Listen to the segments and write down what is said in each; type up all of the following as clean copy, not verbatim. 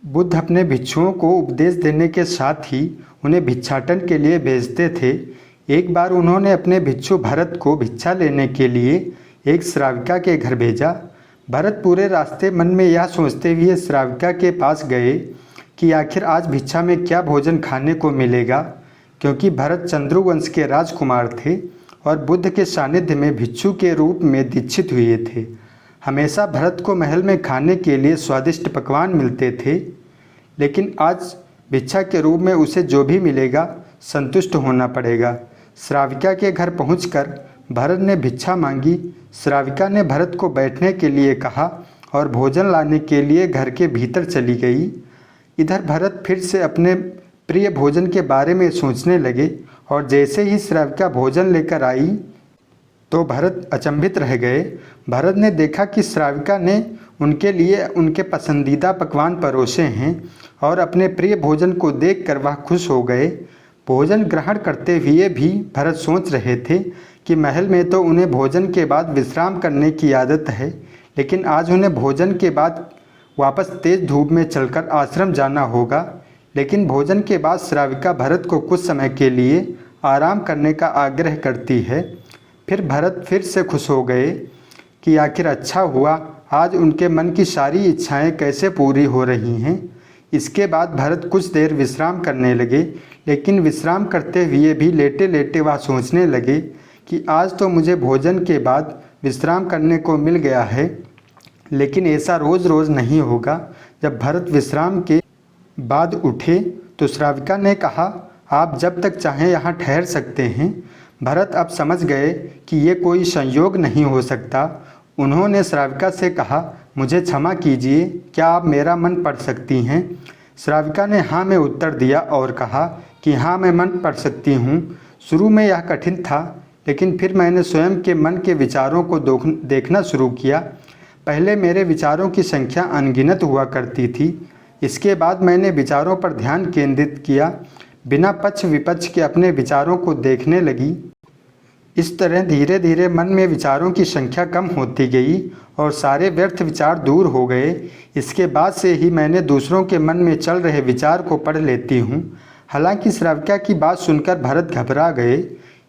बुद्ध अपने भिक्षुओं को उपदेश देने के साथ ही उन्हें भिक्षाटन के लिए भेजते थे। एक बार उन्होंने अपने भिक्षु भरत को भिक्षा लेने के लिए एक श्राविका के घर भेजा। भरत पूरे रास्ते मन में यह सोचते हुए श्राविका के पास गए कि आखिर आज भिक्षा में क्या भोजन खाने को मिलेगा, क्योंकि भरत चंद्रवंश के राजकुमार थे और बुद्ध के सानिध्य में भिक्षु के रूप में दीक्षित हुए थे। हमेशा भरत को महल में खाने के लिए स्वादिष्ट पकवान मिलते थे, लेकिन आज भिक्षा के रूप में उसे जो भी मिलेगा संतुष्ट होना पड़ेगा। श्राविका के घर पहुंचकर भरत ने भिक्षा मांगी। श्राविका ने भरत को बैठने के लिए कहा और भोजन लाने के लिए घर के भीतर चली गई। इधर भरत फिर से अपने प्रिय भोजन के बारे में सोचने लगे और जैसे ही श्राविका भोजन लेकर आई तो भरत अचंभित रह गए। भरत ने देखा कि श्राविका ने उनके लिए उनके पसंदीदा पकवान परोसे हैं और अपने प्रिय भोजन को देखकर वह खुश हो गए। भोजन ग्रहण करते हुए भी भरत सोच रहे थे कि महल में तो उन्हें भोजन के बाद विश्राम करने की आदत है, लेकिन आज उन्हें भोजन के बाद वापस तेज धूप में चलकर आश्रम जाना होगा। लेकिन भोजन के बाद श्राविका भरत को कुछ समय के लिए आराम करने का आग्रह करती है। फिर भरत फिर से खुश हो गए कि आखिर अच्छा हुआ, आज उनके मन की सारी इच्छाएं कैसे पूरी हो रही हैं। इसके बाद भरत कुछ देर विश्राम करने लगे, लेकिन विश्राम करते हुए भी लेटे लेटे वह सोचने लगे कि आज तो मुझे भोजन के बाद विश्राम करने को मिल गया है, लेकिन ऐसा रोज़ रोज़ नहीं होगा। जब भरत विश्राम के बाद उठे तो श्राविका ने कहा, आप जब तक चाहें यहाँ ठहर सकते हैं। भरत अब समझ गए कि ये कोई संयोग नहीं हो सकता। उन्होंने श्राविका से कहा, मुझे क्षमा कीजिए, क्या आप मेरा मन पढ़ सकती हैं? श्राविका ने हाँ में उत्तर दिया और कहा कि हाँ, मैं मन पढ़ सकती हूँ। शुरू में यह कठिन था, लेकिन फिर मैंने स्वयं के मन के विचारों को देखना शुरू किया। पहले मेरे विचारों की संख्या अनगिनत हुआ करती थी। इसके बाद मैंने विचारों पर ध्यान केंद्रित किया, बिना पक्ष विपक्ष के अपने विचारों को देखने लगी। इस तरह धीरे धीरे मन में विचारों की संख्या कम होती गई और सारे व्यर्थ विचार दूर हो गए। इसके बाद से ही मैंने दूसरों के मन में चल रहे विचार को पढ़ लेती हूँ। हालांकि श्राविका की बात सुनकर भरत घबरा गए।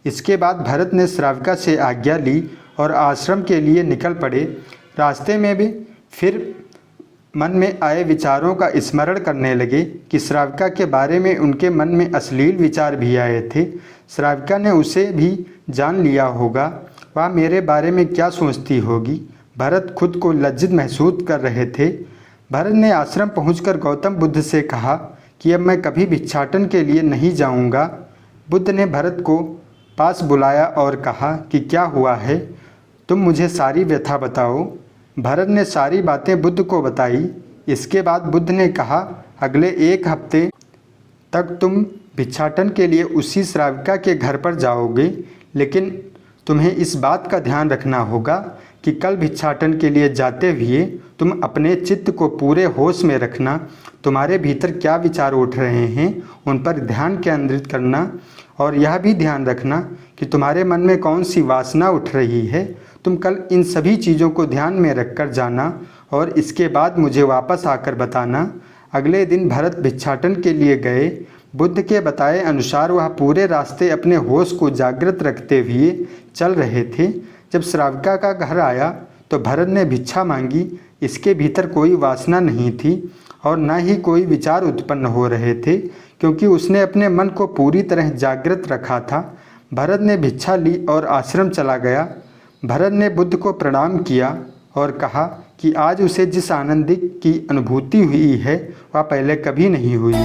इसके बाद भरत ने श्राविका से आज्ञा ली और आश्रम के लिए निकल पड़े। रास्ते में भी फिर मन में आए विचारों का स्मरण करने लगे कि श्राविका के बारे में उनके मन में अश्लील विचार भी आए थे। श्राविका ने उसे भी जान लिया होगा, वह मेरे बारे में क्या सोचती होगी। भरत खुद को लज्जित महसूस कर रहे थे। भरत ने आश्रम पहुंचकर गौतम बुद्ध से कहा कि अब मैं कभी भिक्षाटन के लिए नहीं जाऊंगा। बुद्ध ने भरत को पास बुलाया और कहा कि क्या हुआ है, तुम मुझे सारी व्यथा बताओ। भरत ने सारी बातें बुद्ध को बताई। इसके बाद बुद्ध ने कहा, अगले एक हफ्ते तक तुम भिक्षाटन के लिए उसी श्राविका के घर पर जाओगे, लेकिन तुम्हें इस बात का ध्यान रखना होगा कि कल भिक्षाटन के लिए जाते हुए तुम अपने चित्त को पूरे होश में रखना। तुम्हारे भीतर क्या विचार उठ रहे हैं उन पर ध्यान केंद्रित करना, और यह भी ध्यान रखना कि तुम्हारे मन में कौन सी वासना उठ रही है। तुम कल इन सभी चीज़ों को ध्यान में रखकर जाना और इसके बाद मुझे वापस आकर बताना। अगले दिन भरत भिक्षाटन के लिए गए। बुद्ध के बताए अनुसार वह पूरे रास्ते अपने होश को जागृत रखते हुए चल रहे थे। जब श्राविका का घर आया तो भरत ने भिक्षा मांगी। इसके भीतर कोई वासना नहीं थी और न ही कोई विचार उत्पन्न हो रहे थे, क्योंकि उसने अपने मन को पूरी तरह जागृत रखा था। भरत ने भिक्षा ली और आश्रम चला गया। भरत ने बुद्ध को प्रणाम किया और कहा कि आज उसे जिस आनंद की अनुभूति हुई है वह पहले कभी नहीं हुई।